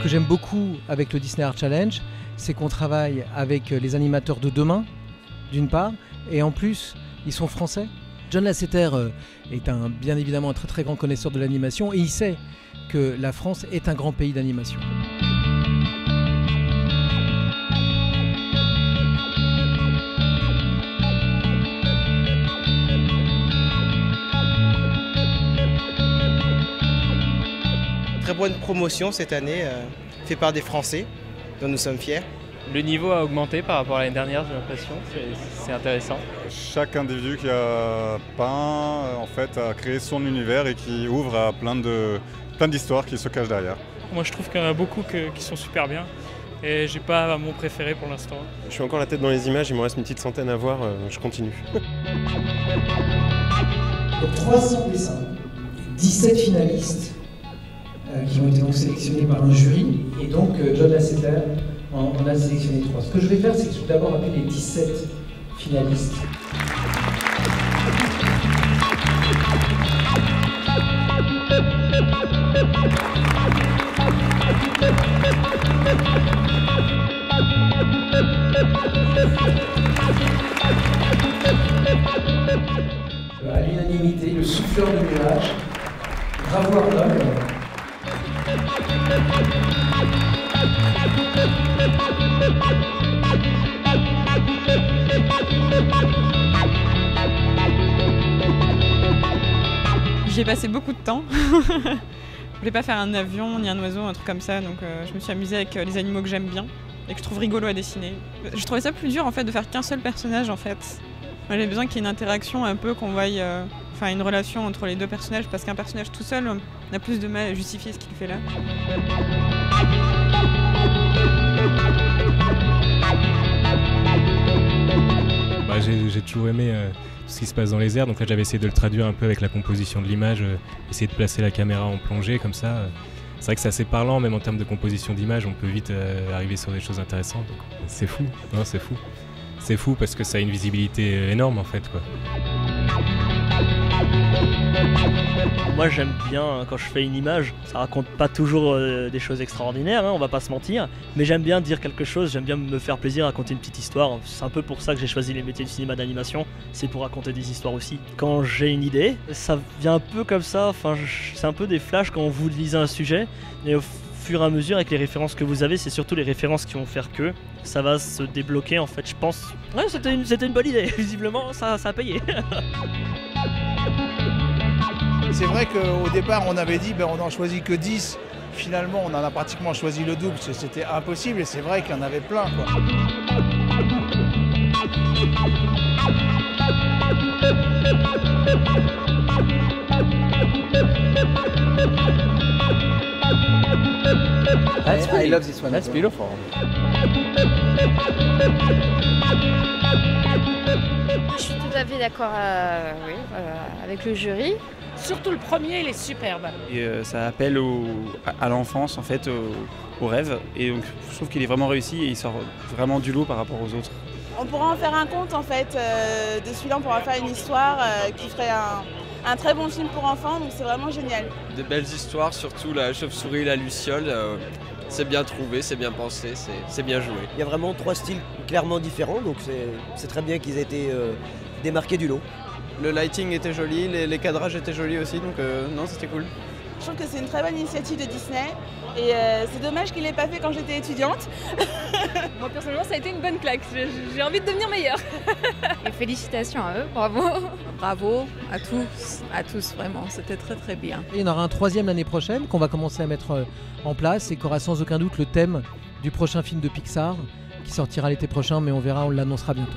que j'aime beaucoup avec le Disney Art Challenge, c'est qu'on travaille avec les animateurs de demain, d'une part, et en plus, ils sont français. John Lasseter est bien évidemment un très très grand connaisseur de l'animation et il sait que la France est un grand pays d'animation. Très bonne promotion cette année, fait par des Français, dont nous sommes fiers. Le niveau a augmenté par rapport à l'année dernière, j'ai l'impression, c'est intéressant. Chaque individu qui a peint, en fait, a créé son univers et qui ouvre à plein d'histoires qui se cachent derrière. Moi je trouve qu'il y en a beaucoup qui sont super bien et j'ai pas mon préféré pour l'instant. Je suis encore la tête dans les images, il me reste une petite centaine à voir, je continue. Il y a 300 dessins, 17 finalistes qui ont été donc sélectionnés par un jury et donc John Lasseter en a sélectionné 3. Ce que je vais faire, c'est que je vais d'abord appeler les 17 finalistes. À l'unanimité, le souffleur de nuages, Bravo Arnold. J'y ai passé beaucoup de temps. Je voulais pas faire un avion ni un oiseau, un truc comme ça, donc je me suis amusée avec les animaux que j'aime bien et que je trouve rigolo à dessiner. Je trouvais ça plus dur en fait de faire qu'un seul personnage en fait. J'avais besoin qu'il y ait une interaction un peu, qu'on voie une relation entre les deux personnages, parce qu'un personnage tout seul, on a plus de mal à justifier ce qu'il fait là. J'ai toujours aimé tout ce qui se passe dans les airs, donc là j'avais essayé de le traduire un peu avec la composition de l'image, essayer de placer la caméra en plongée comme ça. C'est vrai que c'est assez parlant, même en termes de composition d'image, on peut vite arriver sur des choses intéressantes. C'est fou, non, c'est fou. C'est fou parce que ça a une visibilité énorme en fait, quoi. Moi j'aime bien quand je fais une image, ça raconte pas toujours des choses extraordinaires, hein, on va pas se mentir, mais j'aime bien dire quelque chose, j'aime bien me faire plaisir, raconter une petite histoire. C'est un peu pour ça que j'ai choisi les métiers de cinéma d'animation, c'est pour raconter des histoires aussi. Quand j'ai une idée, ça vient un peu comme ça, enfin c'est un peu des flashs quand vous lisez un sujet, et au fur et à mesure avec les références que vous avez, c'est surtout les références qui vont faire que ça va se débloquer en fait, je pense. Ouais, c'était une bonne idée, visiblement ça a payé. C'est vrai qu'au départ on avait dit on n'en choisit que 10, finalement on en a pratiquement choisi le double, c'était impossible et c'est vrai qu'il y en avait plein, quoi. I love this one. That's beautiful. Je suis tout à fait d'accord avec le jury. Surtout le premier, il est superbe. Et ça appelle à l'enfance, en fait, au rêve. Et donc, je trouve qu'il est vraiment réussi et il sort vraiment du lot par rapport aux autres. On pourra en faire un conte, en fait. De celui-là, on pourra faire une histoire qui ferait un très bon film pour enfants. Donc, c'est vraiment génial. De belles histoires, surtout la chauve-souris, la luciole. C'est bien trouvé, c'est bien pensé, c'est bien joué. Il y a vraiment 3 styles clairement différents, donc c'est très bien qu'ils aient été démarqués du lot. Le lighting était joli, les cadrages étaient jolis aussi, donc non, c'était cool. Je trouve que c'est une très bonne initiative de Disney et c'est dommage qu'il ne l'ait pas fait quand j'étais étudiante. Moi personnellement ça a été une bonne claque, j'ai envie de devenir meilleure. Et félicitations à eux, bravo. Bravo à tous vraiment, c'était très très bien. Il y en aura un 3e l'année prochaine qu'on va commencer à mettre en place et qui aura sans aucun doute le thème du prochain film de Pixar qui sortira l'été prochain, mais on verra, on l'annoncera bientôt.